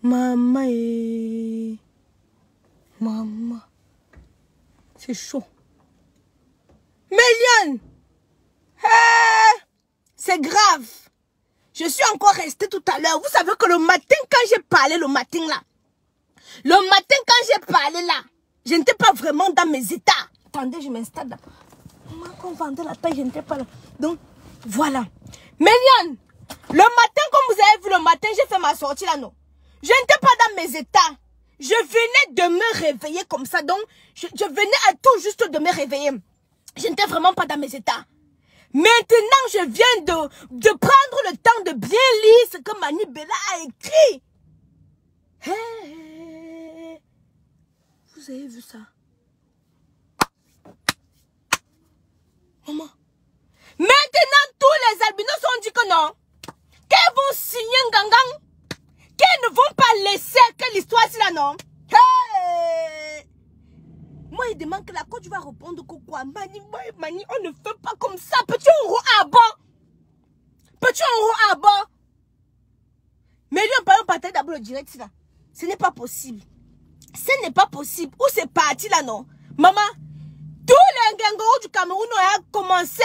Maman et... Maman. C'est chaud. Méliane. C'est grave. Je suis encore restée tout à l'heure. Vous savez que le matin, quand j'ai parlé le matin là, je n'étais pas vraiment dans mes états. Attendez, je m'installe là. Quand on vendait la taille, je n'étais pas là. Donc, voilà. Méliane, le matin, comme vous avez vu le matin, j'ai fait ma sortie là, non. Je n'étais pas dans mes états. Je venais de me réveiller comme ça. Donc, je venais à tout juste de me réveiller. Je n'étais vraiment pas dans mes états. Maintenant, je viens de prendre le temps de bien lire ce que Mani Bella a écrit. Hey, vous avez vu ça? Maman. Maintenant, tous les albinos ont dit que non. Qu'ils vont signer un gangang. Qu'ils ne vont pas laisser que l'histoire c'est là, non? Hey! Moi, il demande que la coach va répondre que quoi? Mani, on ne fait pas comme ça. Petit euro à bord. Petit euro à bord. Mais lui, on peut partir d'abord le direct là. Ce n'est pas possible. Ce n'est pas possible. Où c'est parti là, non? Maman, tous les Ngengoro du Cameroun ont commencé.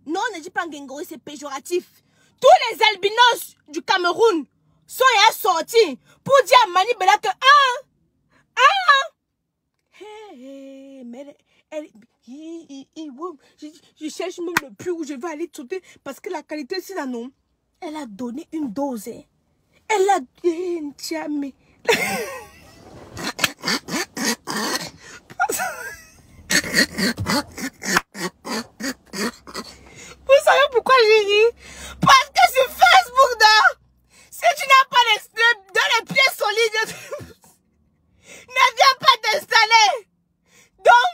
Non, on ne dit pas Ngengoro, c'est péjoratif. Tous les albinos du Cameroun sont sortis pour dire à Mani Bella que mais je cherche même le puits où je vais aller sauter parce que la qualité c'est là, non? Elle a donné une dose. Elle a jamais. Vous savez pourquoi j'ai ri? Parce que sur Facebook, là, si tu n'as pas les pieds solides, ne viens pas t'installer. Donc,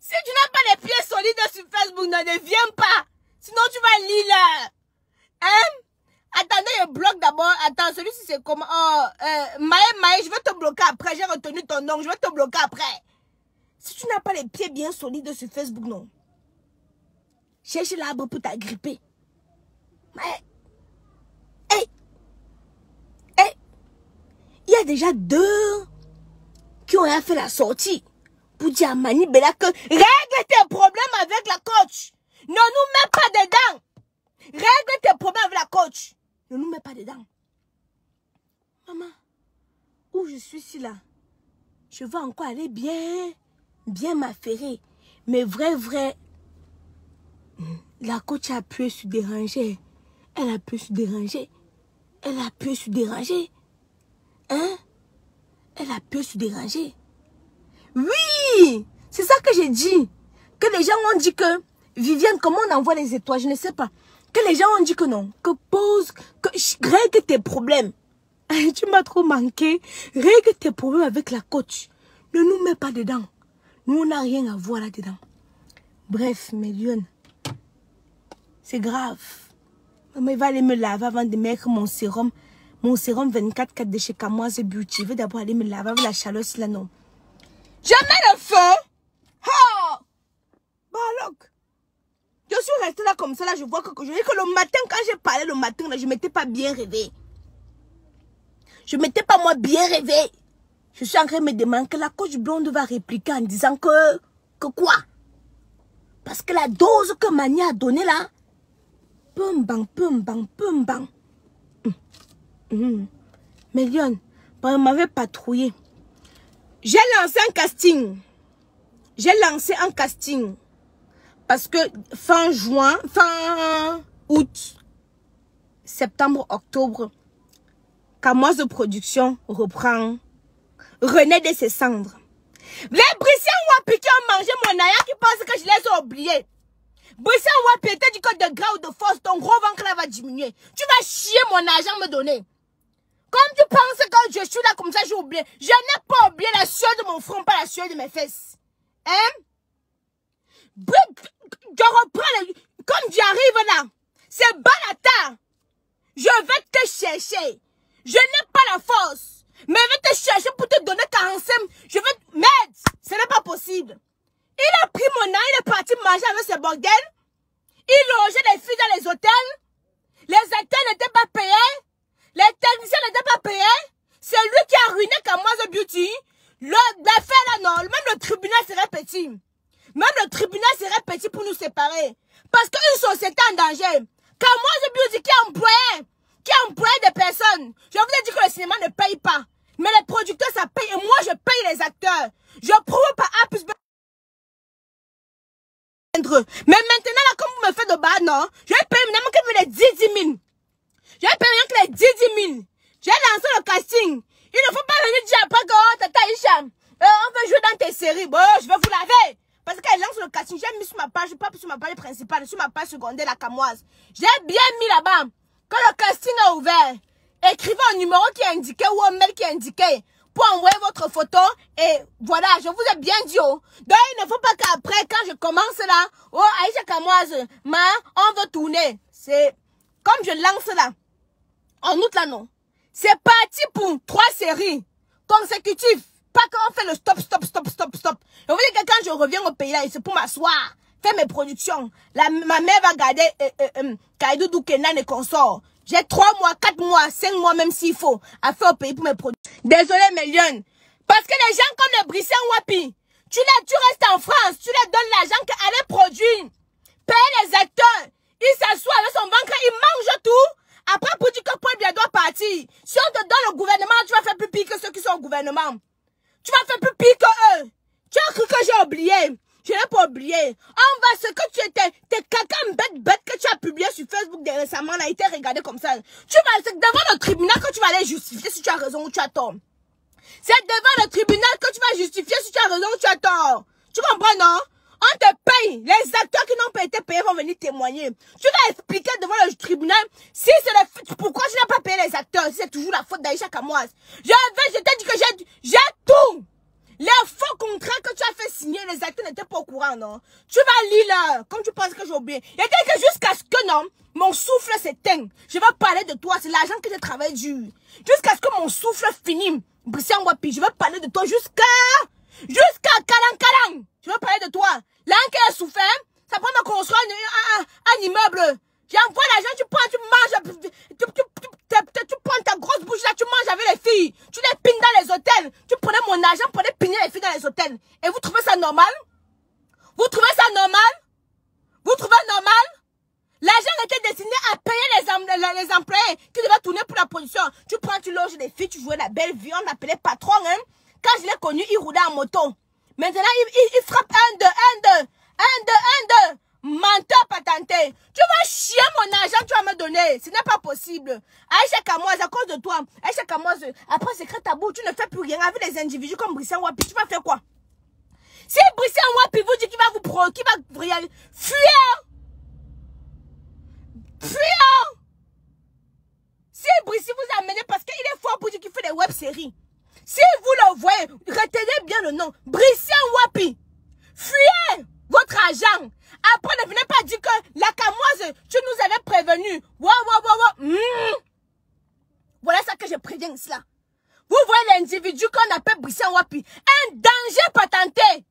si tu n'as pas les pieds solides sur Facebook, ne viens pas. Sinon, tu vas lire là. Hein? Attendez, je bloque d'abord. Attends, celui-ci c'est comment? Maë, je vais te bloquer après. J'ai retenu ton nom. Je vais te bloquer après. Si tu n'as pas les pieds bien solides sur Facebook, non. Cherche l'arbre pour t'agripper. Mais, il y a déjà 2 qui ont fait la sortie pour dire à Mani Bella que règle tes problèmes avec la coach. Ne nous mets pas dedans. Règle tes problèmes avec la coach. Ne nous mets pas dedans. Maman, où je suis ici là, je vais encore aller bien m'affairer. Mais vrai, la coach a pu se déranger. Elle a pu se déranger. Elle a pu se déranger. Hein? Elle a pu se déranger. Oui! C'est ça que j'ai dit. Que les gens ont dit que Viviane, comment on envoie les étoiles? Je ne sais pas. Que les gens ont dit que non. Que règle tes problèmes. Tu m'as trop manqué. Règle tes problèmes avec la coach. Ne nous mets pas dedans. Nous, on n'a rien à voir là-dedans. Bref, Méliane. C'est grave. Maman, il va aller me laver avant de mettre mon sérum. Mon sérum 24 de chez Kamoise Beauty. Je vais d'abord aller me laver avec la chaleur là, non. Je mets le feu. Oh! Balok. Je suis restée là comme ça, là, je vois que je dis que le matin, quand j'ai parlé le matin, là, je ne m'étais pas bien réveillée. Je ne m'étais pas moi bien réveillée. Je suis en train de me demander que la coach blonde va répliquer en disant que quoi? Parce que la dose que Mani a donnée là, pum bang. Méliane, on m'avait patrouillé. J'ai lancé un casting. Parce que fin août, septembre, octobre, Kamoise de production reprend, renaît de ses cendres. Les Briciens Wapi qui ont mangé mon aya qui pensent que je les ai oubliés. Briciens Wapi était dit que de gras ou de force, ton gros ventre là va diminuer. Tu vas chier mon argent me donner. Comme tu penses que je suis là comme ça, j'ai oublié. Je n'ai pas oublié la sueur de mon front, pas la sueur de mes fesses. Hein? Je reprends comme j'arrive là. C'est Balata. Je vais te chercher. Je n'ai pas la force. Mais je vais te chercher pour te donner 45. Je vais... Merde, ce n'est pas possible. Il a pris mon âne, il est parti manger avec ses bordels. Il logeait les filles dans les hôtels. Les hôtels n'étaient pas payés. Les techniciens n'étaient pas payés. petit. Même le tribunal serait petit pour nous séparer. Parce qu'une société en danger. Quand moi, je Beauty qui a employé des personnes. Je vous ai dit que le cinéma ne paye pas. Mais les producteurs, ça paye. Et moi, je paye les acteurs. Je prouve par A plus B. Mais maintenant, là, comme vous me faites de bas, non, je vais payer maintenant que les 10 000. Je vais payer que les 10 000. J'ai lancé le casting. Il ne faut pas venir dire après que, oh, Tata Isha, on veut jouer dans tes séries. Bon, je vais vous laver. Parce qu'elle lance le casting. J'ai mis sur ma page, pas sur ma page principale, sur ma page secondaire, la Camoise. J'ai bien mis là-bas. Quand le casting est ouvert, écrivez un numéro qui est indiqué ou un mail qui est indiqué pour envoyer votre photo. Et voilà, je vous ai bien dit. Oh. Donc, il ne faut pas qu'après, quand je commence là, oh, Aïcha Camoise, on veut tourner. C'est comme je lance là. En août là, non. C'est parti pour 3 séries consécutives. Pas qu'on fait le stop. Je vous dis que quand je reviens au pays là, c'est pour m'asseoir, faire mes productions. Ma mère va garder Kaidoudou, Kenan et consorts. J'ai 3 mois, 4 mois, 5 mois même s'il faut à faire au pays pour mes productions. Désolé mes lions. Parce que les gens comme le Brissian Wapi, tu restes en France, tu leur donnes l'argent qu'elle produit. Paye les acteurs. Il s'assoit avec son ventre, il mange tout. Après, pour dire que Paul Biya doit partir. Si on te donne le gouvernement, tu vas faire plus pire que ceux qui sont au gouvernement. Tu vas faire plus pire que eux. Tu as cru que j'ai oublié. Je n'ai pas oublié. On va, ce que tu étais, tes caca bête que tu as publié sur Facebook récemment, a été regardé comme ça. C'est devant le tribunal que tu vas aller justifier si tu as raison ou tu as tort. C'est devant le tribunal que tu vas justifier si tu as raison ou tu as tort. Tu comprends, non? On te paye. Les acteurs qui n'ont pas été payés vont venir témoigner. Tu vas expliquer devant le tribunal si c'est pourquoi tu n'as pas payé les acteurs. Si c'est toujours la faute d'Aïcha Camoise. Je t'ai dit que j'ai tout. Les faux contrats que tu as fait signer, les acteurs n'étaient pas au courant, non? Tu vas lire là, comme tu penses que j'ai oublié. Il y a que jusqu'à ce que, non, mon souffle s'éteigne. Je vais parler de toi, c'est l'argent que j'ai travaillé dur. Jusqu'à ce que mon souffle finisse. Brissian Wapi, je vais parler de toi jusqu'à Kalang. Je vais parler de toi. Là, qui a souffert, ça prend de construire un immeuble. J'envoie l'argent, tu prends, tu manges, tu prends ta grosse bouche là, tu manges avec les filles. Tu les pines dans les hôtels. Tu prenais mon argent pour les piner les filles dans les hôtels. Et vous trouvez ça normal? Vous trouvez ça normal? Vous trouvez normal? L'argent était destiné à payer les employés qui devaient tourner pour la production. Tu prends, tu loges des filles, tu jouais la belle vie, on l'appelait patron, hein. Quand je l'ai connu, il roulait en moto. Maintenant, il frappe un, deux. Menteur patenté. Tu vas chier mon argent, tu vas me donner. Ce n'est pas possible. Aïcha Camoise, à cause de toi. Aïcha Camoise, après secret tabou, tu ne fais plus rien avec les individus comme Brissian Wapi. Tu vas faire quoi? Si Brissian Wapi vous dit qu'il va vous réaliser, fuyez. Si Brissian vous amenez parce qu'il est fort pour dire qu'il fait des web-séries. Si vous le voyez, retenez bien le nom. Brissian Wapi. Fuyez votre argent. Après, ne venez pas dire que la Camoise, tu nous avais prévenu. Voilà ça que je préviens ici là. Vous voyez l'individu qu'on appelle Brissian Wapi. Un danger patenté.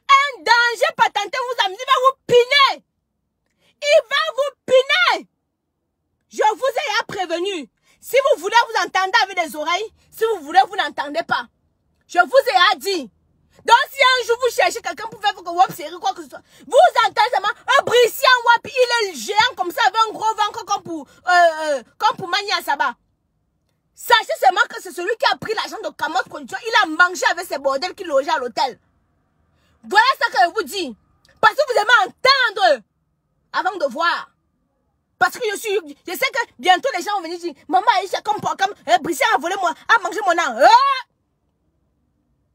Un danger patenté vous amenez, il va vous piner. Il va vous piner. Je vous ai prévenu. Si vous voulez, vous entendez avec les oreilles. Si vous voulez, vous n'entendez pas. Je vous ai dit. Donc, si un jour vous cherchez quelqu'un pour faire une web série, quoi que ce soit, vous entendez seulement un Brissian Wapi, il est géant comme ça, avec un gros ventre comme pour Mania Saba. Sachez seulement que c'est celui qui a pris l'argent de Camote Production. Il a mangé avec ses bordels qui logeaient à l'hôtel. Voilà ce que je vous dis. Parce que vous aimez entendre avant de voir. Parce que je sais que bientôt les gens vont venir dire, maman Aïcha, comme Brissian a volé moi, a mangé mon âme.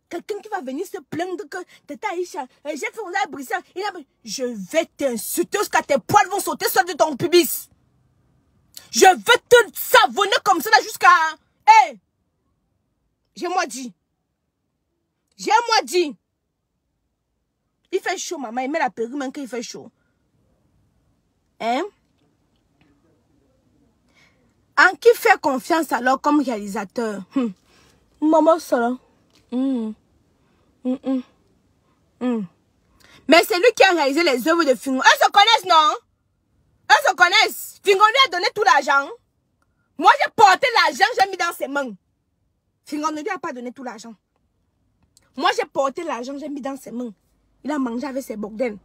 Quelqu'un qui va venir se plaindre que Tata Aïcha, j'ai fait un Brissian. Je vais t'insulter jusqu'à tes poils vont sauter sur de ton pubis. Je vais te savonner comme ça jusqu'à... Hé! J'ai moi dit. Il fait chaud, maman. Il met la perruque même qu'il fait chaud. Hein? En qui fait confiance alors comme réalisateur? Maman, ça là. Mais c'est lui qui a réalisé les œuvres de Fingon. Eux se connaissent, non? Eux se connaissent. Fingon lui a donné tout l'argent. Moi, j'ai porté l'argent, j'ai mis dans ses mains. Fingon ne lui a pas donné tout l'argent. Moi, j'ai porté l'argent, j'ai mis dans ses mains. Il a mangé avec ses bordels.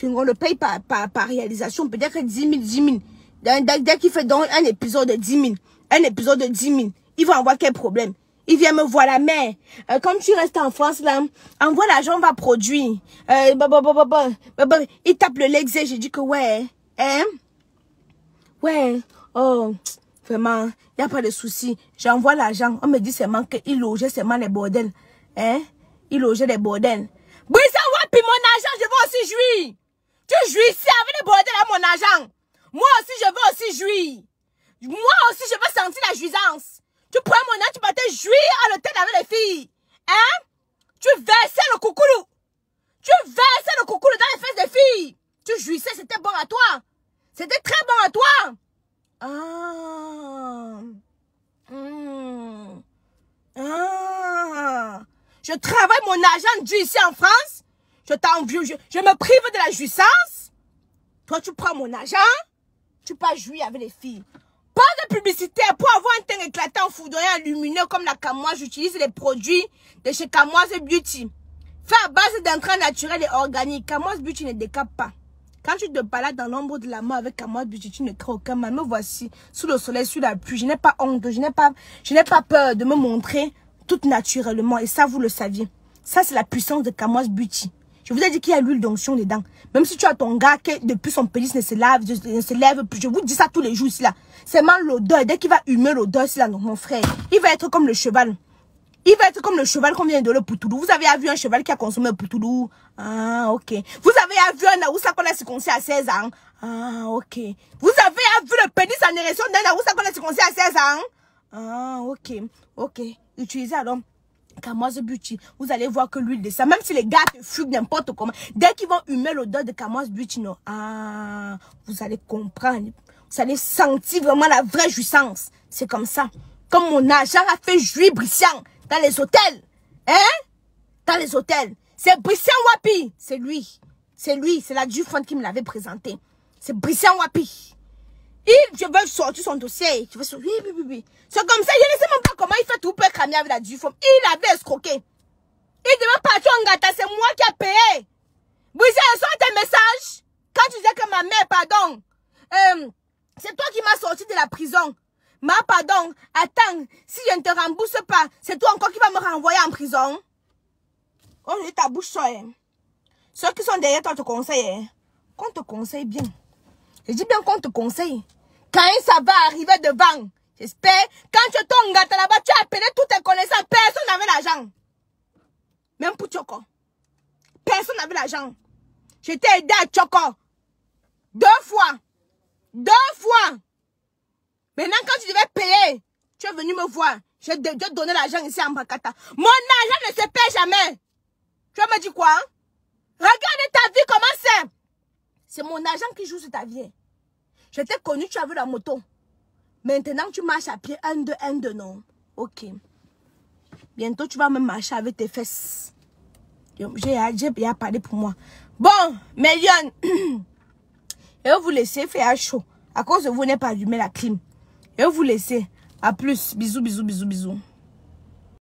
On le paye par réalisation. Peut-être 10 000, 10 000. Dès qu'il fait donc un épisode de 10 000, un épisode de 10 000, il va avoir quel problème? Il vient me voir la mère. Comme tu restes en France, là, envoie l'argent, on va produire. Il tape le legs et j'ai dit que ouais. Hein? Ouais. Oh, vraiment, il n'y a pas de souci. J'envoie l'argent. On me dit seulement qu'il logeait seulement les bordels. Hein? Il logeait les bordels. Brissa, wapi, mon argent, je veux aussi jouir. Tu jouis ici avec les bordels à mon argent. Moi aussi, je veux aussi jouir. Moi aussi, je veux sentir la jouissance. Tu prends mon argent, tu partais jouir à l'hôtel avec les filles. Hein? Tu versais le coucoulou. Tu versais le coucoulou dans les fesses des filles. Tu jouissais, c'était bon à toi. C'était très bon à toi. Je travaille mon argent dû ici en France. Je me prive de la jouissance. Toi, tu prends mon argent. Tu peux jouir avec les filles. Pas de publicité pour avoir un teint éclatant, foudroyant, lumineux comme la Camoise. J'utilise les produits de chez Camoise Beauty. Fait à base d'intrants naturels et organiques. Camoise Beauty ne décape pas. Quand tu te balades dans l'ombre de la mort avec Camoise Beauty, tu ne crées aucun mal. Me voici, sous le soleil, sous la pluie. Je n'ai pas honte, je n'ai pas peur de me montrer tout naturellement. Et ça, vous le saviez. Ça, c'est la puissance de Camoise Beauty. Je vous ai dit qu'il y a l'huile d'onction dedans. Même si tu as ton gars qui, depuis son pénis, ne se lève plus. Je vous dis ça tous les jours ici là. C'est même l'odeur. Dès qu'il va humer l'odeur ici là, non, mon frère, il va être comme le cheval. Il va être comme le cheval qu'on vient de le poutoulou. Vous avez vu un cheval qui a consommé un poutoulou? Ah, ok. Vous avez vu un Naoussa qu'on a circoncis à 16 ans? Ah, ok. Vous avez vu le pénis en érection d'un Naoussa qu'on a circoncis à 16 ans? Ah, ok. Ok. Utilisez alors Camoise Beauty. Vous allez voir que l'huile de ça, même si les gars te fuguent n'importe comment, dès qu'ils vont humer l'odeur de Camoise Beauty, non. Ah, vous allez comprendre. Vous allez sentir vraiment la vraie jouissance. C'est comme ça. Comme mon argent a fait jouir Brissian dans les hôtels. Hein? Dans les hôtels. C'est Brissian Wapi. C'est lui. C'est lui. C'est la Dufont qui me l'avait présenté. C'est Brissian Wapi. Je veux sortir son dossier. Je veux sortir. Oui. C'est comme ça. Je ne sais même pas comment il fait tout pour cramer avec la Dufont. Il avait escroqué. Il devait partir en gâteau. C'est moi qui ai payé. Brissian, sort tes messages. Quand tu disais que ma mère, pardon. C'est toi qui m'as sorti de la prison. Pardon, attends, si je ne te rembourse pas, c'est toi encore qui vas me renvoyer en prison. Oh, je ta bouche ça, hein. Ceux qui sont derrière toi te conseillent, hein. Qu'on te conseille bien. Je dis bien qu'on te conseille. Quand ça va arriver devant, j'espère, quand tu tombes là-bas, tu as appelé toutes tes connaissances, personne n'avait l'argent. Même pour Choco. Personne n'avait l'argent. Je t'ai aidé à Choco. 2 fois. 2 fois. Maintenant, quand tu devais payer, tu es venu me voir. Je vais te donner l'argent ici en Bakata. Mon argent ne se paie jamais. Tu vas me dire quoi? Regarde ta vie, comment c'est. C'est mon argent qui joue sur ta vie. Je t'ai connu, tu avais la moto. Maintenant, tu marches à pied, 1, 2, non. Ok. Bientôt, tu vas me marcher avec tes fesses. J'ai parlé pour moi. Bon, Méliane. Et vous laissez faire chaud. À cause de vous, n'avez pas allumé la clim. Et vous laissez. À plus. Bisous.